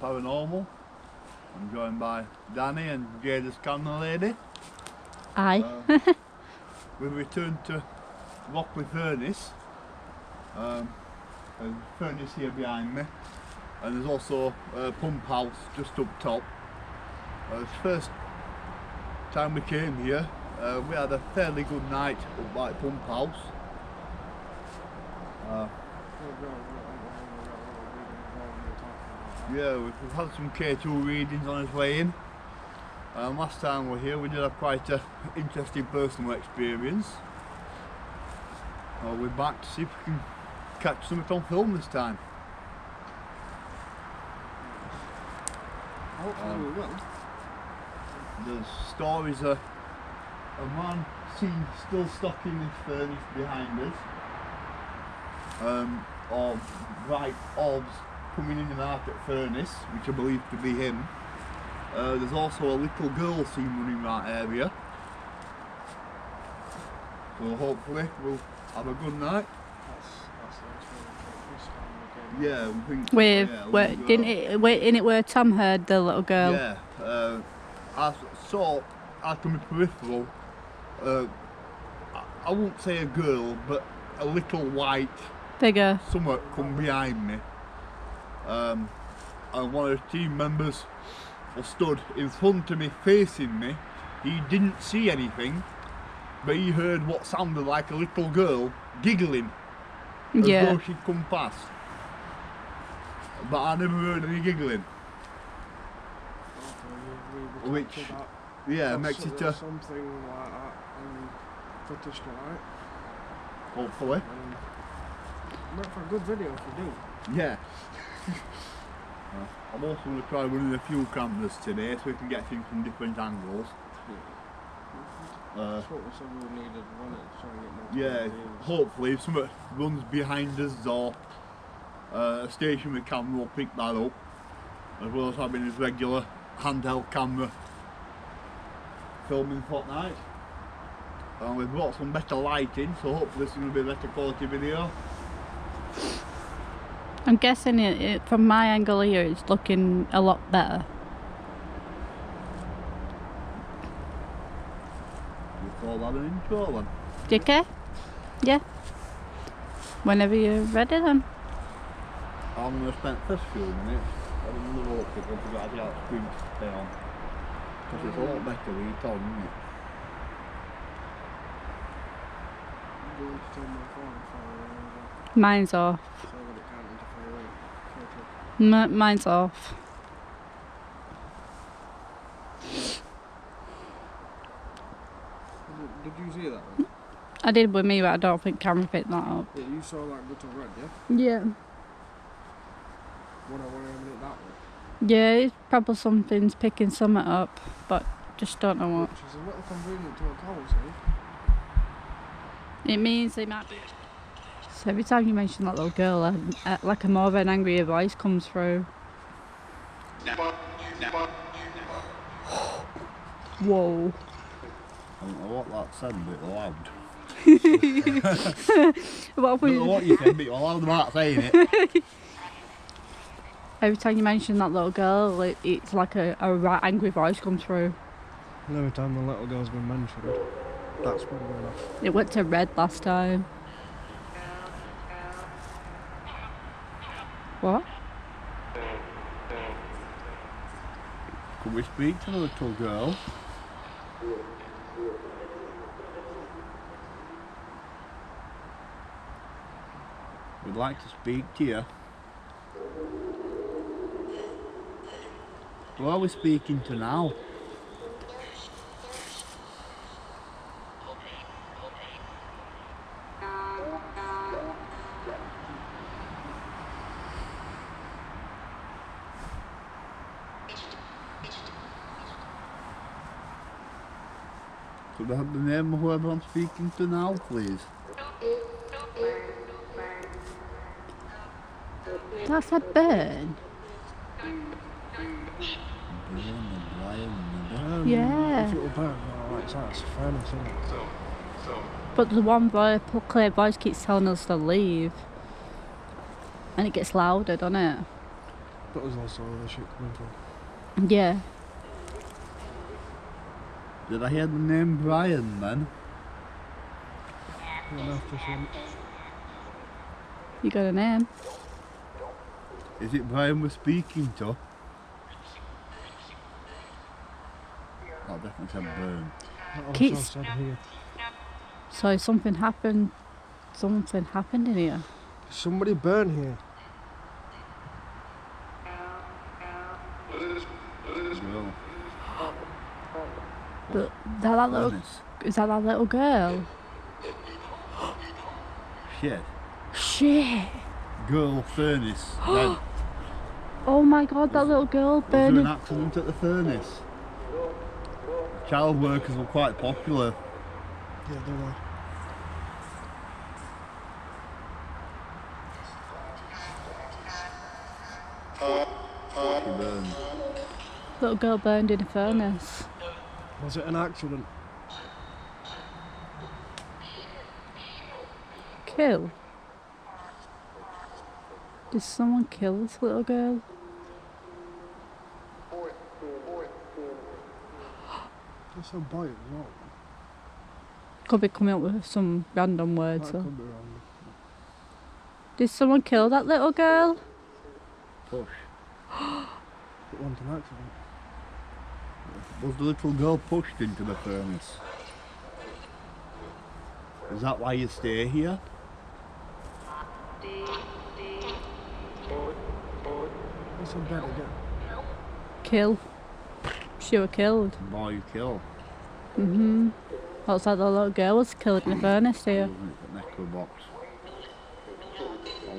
Paranormal. I'm joined by Danny and Jada's camera lady. Aye. We've returned to Rockley Furnace. There's a furnace here behind me, and there's also a pump house just up top. It's the first time we came here. We had a fairly good night up by pump house. Yeah, we've had some K2 readings on his way in. Last time we were here we did have quite an interesting personal experience. We're back to see if we can catch something on film this time. Hopefully we will. There's stories of a man seen still stocking this furnace behind us, or bright orbs coming in and out at furnace, which I believe to be him. There's also a little girl seen running that area, so hopefully we'll have a good night. Yeah, we think With yeah, where didn't it? In it where Tom heard the little girl. Yeah, I saw out of my peripheral. I won't say a girl, but a little white Figure. somewhat come behind me. And one of the team members was stood in front of me, facing me. He didn't see anything, but he heard what sounded like a little girl giggling as though she'd come past. But I never heard any giggling. Which, yeah, makes it a something like that footage tonight. hopefully. Make for a good video if you do. Yeah. I'm also going to try running a few cameras today so we can get things from different angles. That's what we said we needed, wasn't it? Try and get more Yeah, views. hopefully if something runs behind us or a stationary camera will pick that up, as well as having his regular handheld camera filming fortnight. And we've brought some better lighting, so hopefully this is going to be a better quality video. I'm guessing it from my angle here, it's looking a lot better. You call that an intro then? You okay? Yeah. Whenever you're ready then. I'm going to spend the first few minutes having another look at what we've got to get screen to stay on. Because it's a lot better when you're on, isn't it? I'm going to turn my phone off. Mine's off. So that it can't interfere with it. Mine's off. Did you see that one? I did with me, but I don't think camera picked that up. Yeah, you saw that little red, yeah? Yeah. When I went aiming it that way. Yeah, it's probably something's picking something up, but just don't know what. Which is a little convenient to a cow, see? It means they might be. So every time you mention that little girl, like a more of an angrier voice comes through. Whoa. I don't know what that said, but it loud. What I don't know what you said, but you're loud about saying it. Every time you mention that little girl, it's like a right angry voice comes through. And every time the little girl's been mentioned, that's been going off. It went to red last time. What? Could we speak to the little girl? We'd like to speak to you. Who are we speaking to now? Could I have the name of whoever I'm speaking to now, please? That's a bird. Yeah. If it were burnt, like that's a furnace, isn't it? But the one clear voice keeps telling us to leave. And it gets louder, doesn't it? That was also where the shit coming from. Yeah. Did I hear the name Brian then? One after some. You got a name? Is it Brian we're speaking to? I definitely said Burn. That also Keith. said here. So something happened. Something happened in here. Somebody burn here. Girl. But that little Furnace. is that little girl? Shit. Shit! Girl furnace. Dead. Oh my god, that little girl Was there an burning. accident at the furnace? Child workers were quite popular. Yeah, they were. She burned. Little girl burned in a furnace. Was it an accident? Kill? Did someone kill this little girl? That's a boy as well. Could be coming up with some random That words. could be wrong. Did someone kill that little girl? Push. It wasn't an accident. Was the little girl pushed into the furnace? Is that why you stay here? That's a bed again. Kill. She was killed. Boy you kill. Looks like the little girl was killed in a furnace here. The neck of a box.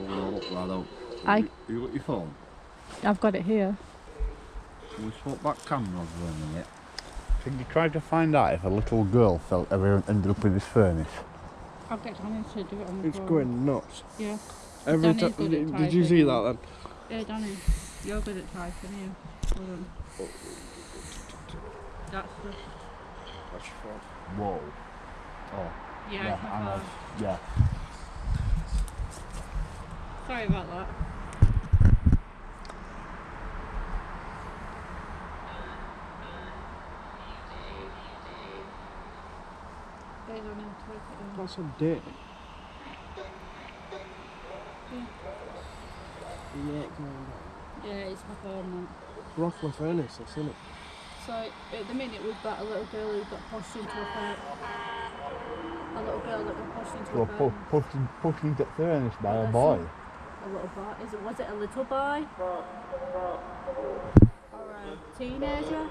I'll look that up. You got your phone? I've got it here. Can we swap back cameras for a minute? Can you try to find out if a little girl ever ended up in this furnace? I'll get Danny to do it on the It's phone. going nuts. Yeah. Every Danny's time. good at Did you typing. see that then? Yeah, Danny. You're good at typing, you. Hold on. That's the... That's your fault. Whoa. Oh, Yeah, it's my I know. phone. Yeah. Sorry about that. They don't know to work it in. That's a dick. Yeah, it's my phone now. Rockley Furnace, I've seen it. So at the minute we've got a little girl who got pushed into a furnace. A little girl that got pushed into a furnace. Pushed into the furnace by a That's boy. A little boy. Was it a little boy? Or a teenager?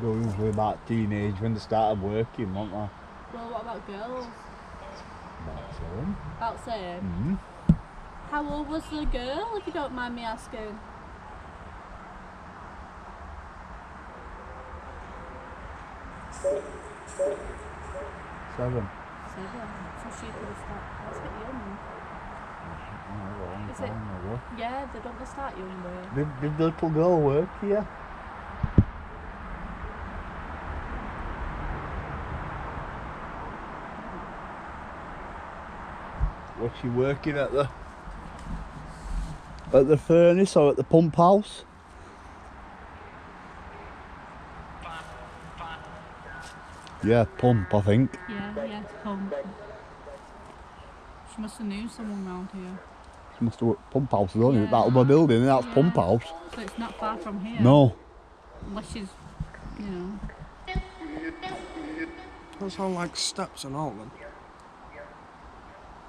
They were usually about teenage when they started working, weren't they? Well, what about girls? About seven. About same. Mm-hmm. How old was the girl, if you don't mind me asking? Seven. 7. So she could have started. That's a bit young. Oh, Is it? Yeah, they don't start young though. Did the little girl work here? Was she working at the furnace or at the pump house? Yeah, pump I think. Yeah, home. She must have knew someone around here. She must have worked pump house, don't it? Yeah. That other building, and that's Yeah. pump house. So it's not far from here. No. Unless she's, you know. That sound like steps and all then.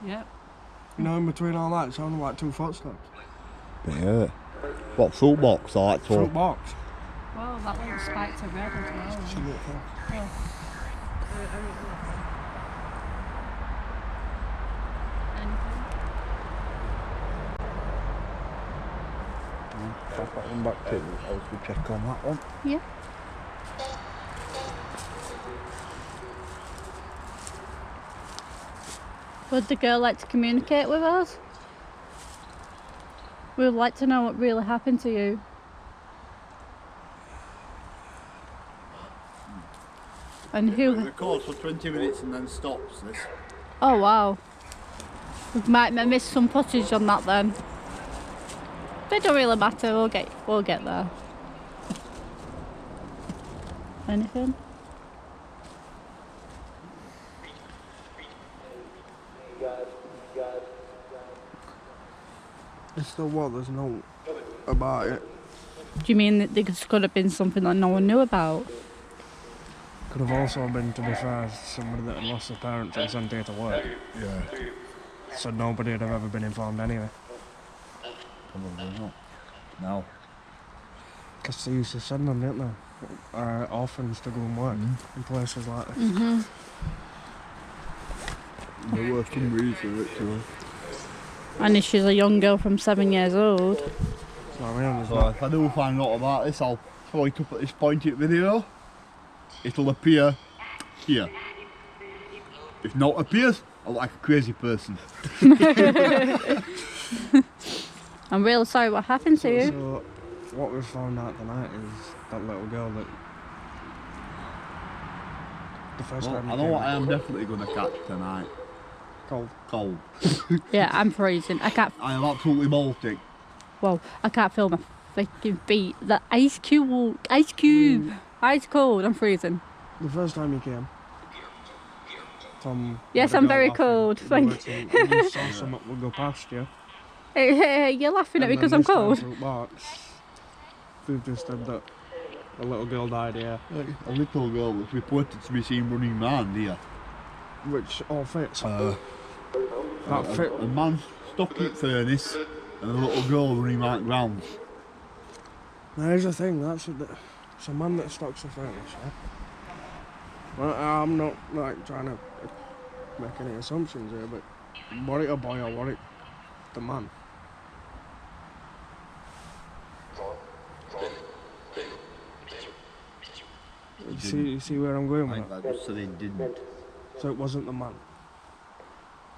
Yep. You know, in between all that, it sounded like 2 footsteps. Yeah. What, fruit box or like Fruit box. Well, that little spikes are red as well. See it there. Oh. Anything? Check that one back too. I was going to check on that one. Yeah. Would the girl like to communicate with us? We would like to know what really happened to you. And It who... records for 20 minutes and then stops this. Oh wow. We might miss some footage on that then. They don't really matter. We'll get there. Anything? It's still what? There's no about it. Do you mean that this could have been something that no one knew about? Could have also been, to be fair, somebody that had lost their parents and sent here to work. Yeah. So nobody would have ever been informed anyway. Probably not. No. Because they used to send them, didn't they? Orphans to go and work in places like this. Mm-hmm. There was some reason to it. And if she's a young girl from 7 years old. So I mean, there's So not, if I do find out about this, I'll throw it up at this point in the video. It'll appear here. If not appears, I look like a crazy person. I'm really sorry what happened to you. so what we found out tonight is that little girl that the first Well, time I know what I am definitely going to catch tonight. cold. Cold. Yeah, I'm freezing. I can't. I am absolutely Baltic. Well, I can't feel my freaking feet. The ice cube. Ice cube. Ice cold. I'm freezing. The first time you came, Tom. Yes, had a I'm girl very laughing, cold, you thank were and you saw something would go past you. Hey, you're laughing at me And because then I'm this time cold. through March, they've just said that a little girl died here, A little girl was reported to be seen running around here. which all fits. That fit. A man stuck in furnace and a little girl running right round. Now here's the thing, it's a man that stocks a furnace, yeah? Well, I'm not like trying to make any assumptions here, but were it a boy or were it the man? You see where I'm going I with think that? that just said he didn't. So it wasn't the man.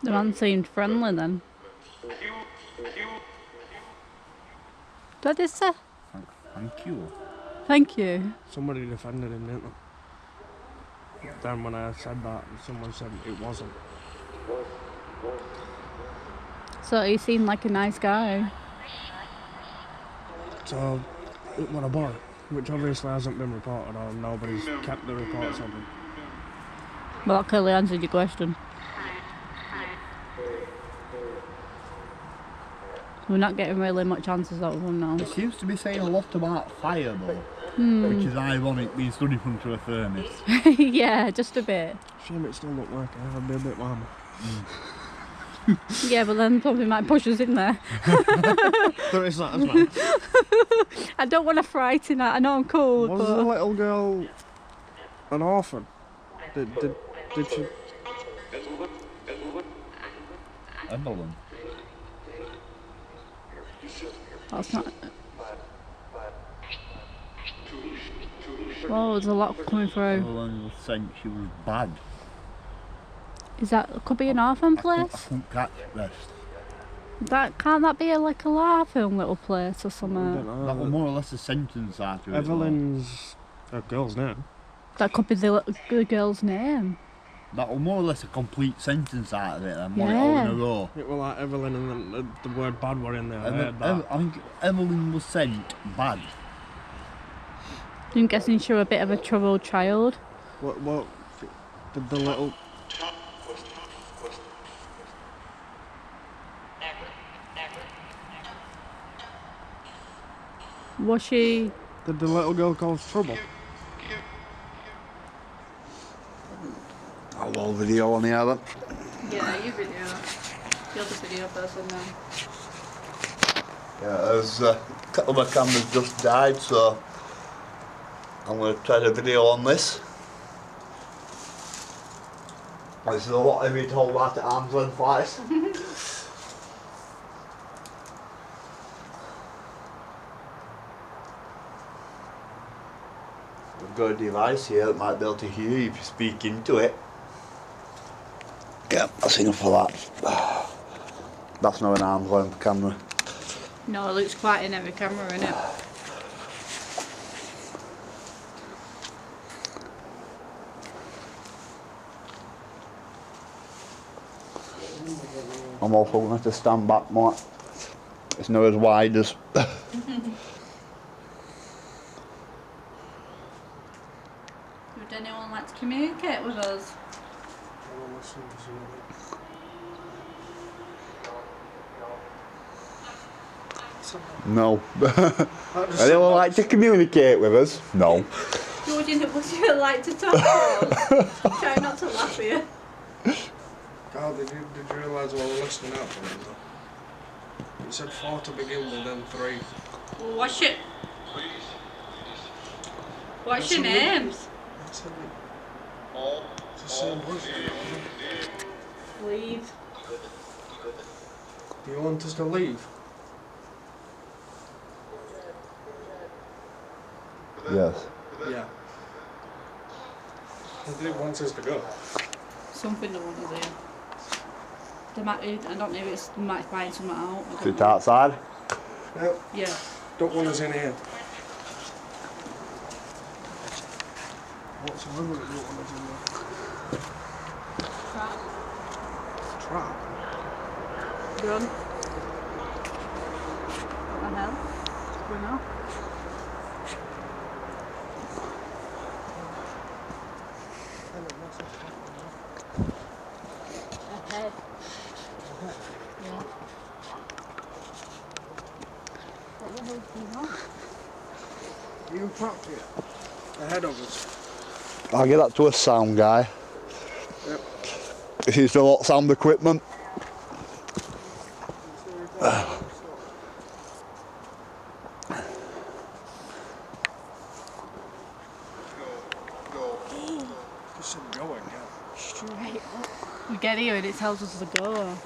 The man seemed friendly then. What did it say? Thank you. Thank you. Somebody defended him, didn't they? Then when I said that, someone said it wasn't. So he seemed like a nice guy. So it was a boy, which obviously hasn't been reported or nobody's kept the reports of him. Well, that clearly answered your question. We're not getting really much answers out of them now. It seems to be saying a lot about fire though, which is ironic being stood in front of a furnace. Yeah, just a bit. Shame it's still not working, it'll be a bit warmer. Yeah, but then probably might push us in there. There is that as well. I don't want to frighten her. I know I'm cold, Was the but little girl an orphan? Did she? Evelyn. that's not. Whoa, there's a lot coming through. Evelyn was saying she was bad. Is that could be an orphan I place? couldn't catch rest. Can't that be like a laughing little place or I something? don't know. That was more or less a sentence after it. Evelyn's a girl's name. That could be the girl's name. That was more or less a complete sentence out of it. And Yeah. all in a row. It was like Evelyn and then the word bad were in there. I And heard that. I think Evelyn was sent bad. I'm guessing she was a bit of a troubled child. What did the little... Was she? Did the little girl cause trouble? I'll roll video on here then. Yeah, you video. You're the video person now. Yeah, as a couple of my cameras just died, so I'm going to try the video on this. This is a lot heavy to hold that at arm's length like this. We've got a device here that might be able to hear you if you speak into it. Yeah, that's enough for that. That's not an arm's length camera. No, it looks quite an heavy camera, innit? I'm also going to have to stand back more. It's it's not as wide as. Would anyone like to communicate with us? No. Anyone like to communicate with us? No. Would you like to talk to us? Try not to laugh at you. Carl, did you realise what we're listening out for? You said 4 to begin with, then 3. Well, what's your names? It's the same voice. Leave. Do you want us to leave? Yes. Yeah. I think it wants us to go. Something they want to do. They might, I don't know if they might find something out. Sit outside? No, Yeah. don't want us in here. What's wrong with it? Don't want us in there. Trap. Trap? Run. What the hell? What's going on? Ahead. Yeah. What the hell's going on? You trapped here? Ahead of us. I'll get that to a sound guy. Yep. This is the lot sound equipment. Just going, yeah. Straight up. We get here and it tells us to go.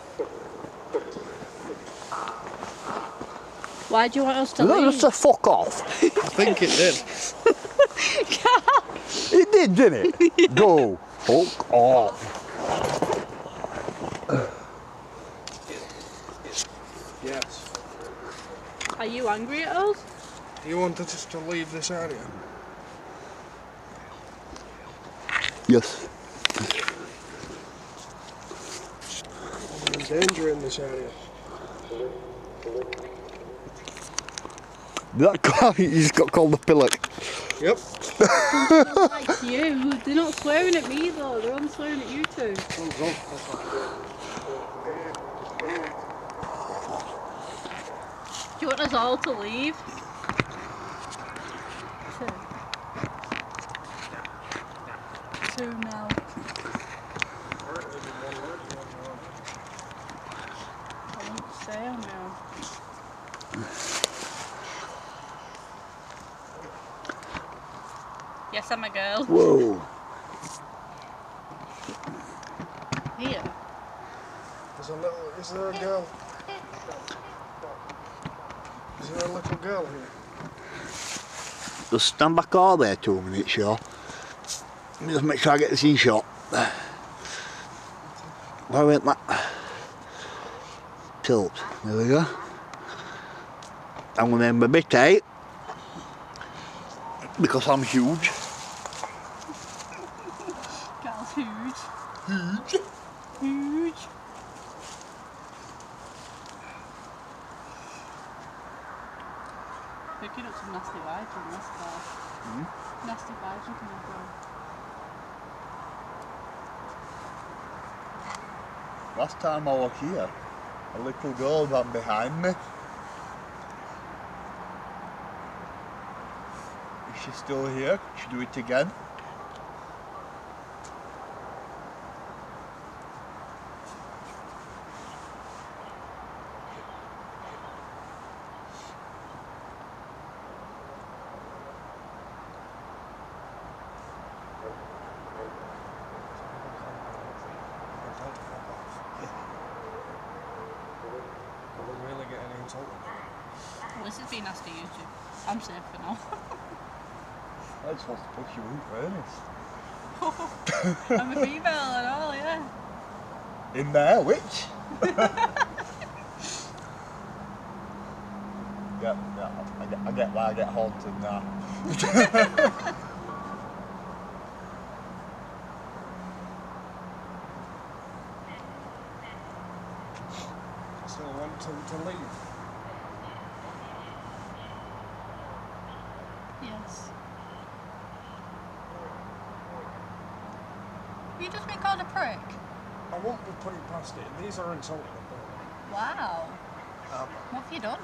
Why do you want us to Is that leave? just a fuck off? I think it did. It did, didn't it? Go. Fuck off. Yes. Are you angry at us? You wanted us to leave this area? Yes. We're in danger in this area. That guy, you just got called the pillock. Yep. Like you. They're not swearing at me though, they're only swearing at you two. Do you want us all to leave? Two now. I won't say now. Yes, I'm a girl. Whoa. Here. Is there a girl? Is there a little girl here? Just stand back all there 2 minutes, sure. Just make sure I get the scene shot. Why went that? Tilt. There we go. I'm going to end my bit tight. Because I'm huge. Girl's huge. Huge? Huge. Picking up some nasty vibes on this car. Nasty vibes looking at her. Last time I was here, a little girl ran behind me. Is she still here? Could she do it again? Are we really getting into it? Well, this is being nasty YouTube. I'm safe for now. I just want to push you in furnace. I'm a female and all, yeah. In there, which? Yeah, I get why I get haunted now. Still want to leave? this. You just been called a prick? I won't be putting past it. These are insulting. Wow. What have you done?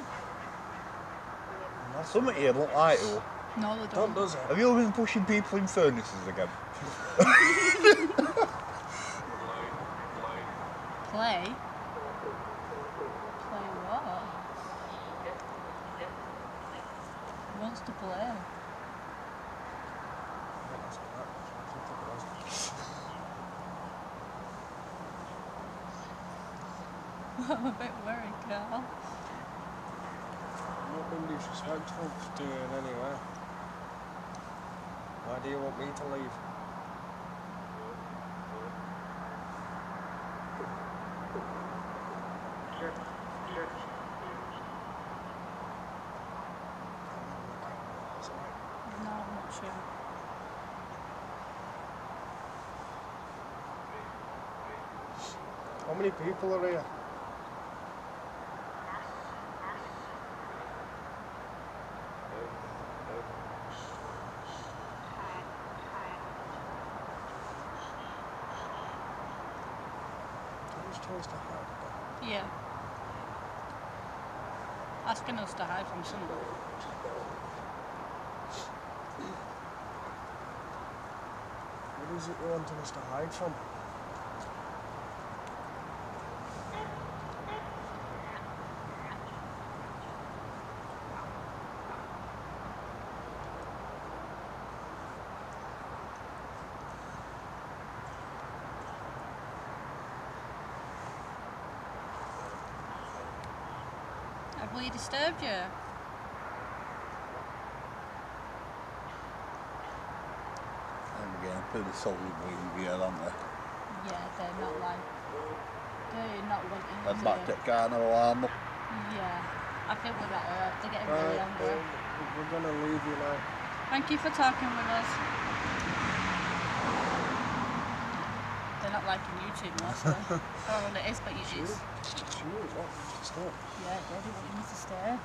Some of you don't like you. No, they Don't don't. does it? Have you been pushing people in furnaces again? Play? Play what? Who wants to play? I'm a bit worried, Carl. I'm not being disrespectful to you in any way. Why do you want me to leave? No, I'm not sure. How many people are here? Yeah. Asking us to hide from someone. What is it you wanting us to hide from? Have we disturbed you? I'm getting pretty solid with here, aren't they? Yeah, they're not like... They're not wanting I'd to... back to car no alarm up. Yeah. I think we're better. They're getting really angry. We're gonna leave you now. Thank you for talking with us. They're not liking YouTube now, so... I don't know what it is, but it is. She was wanting to stay. Yeah, they want you to stay.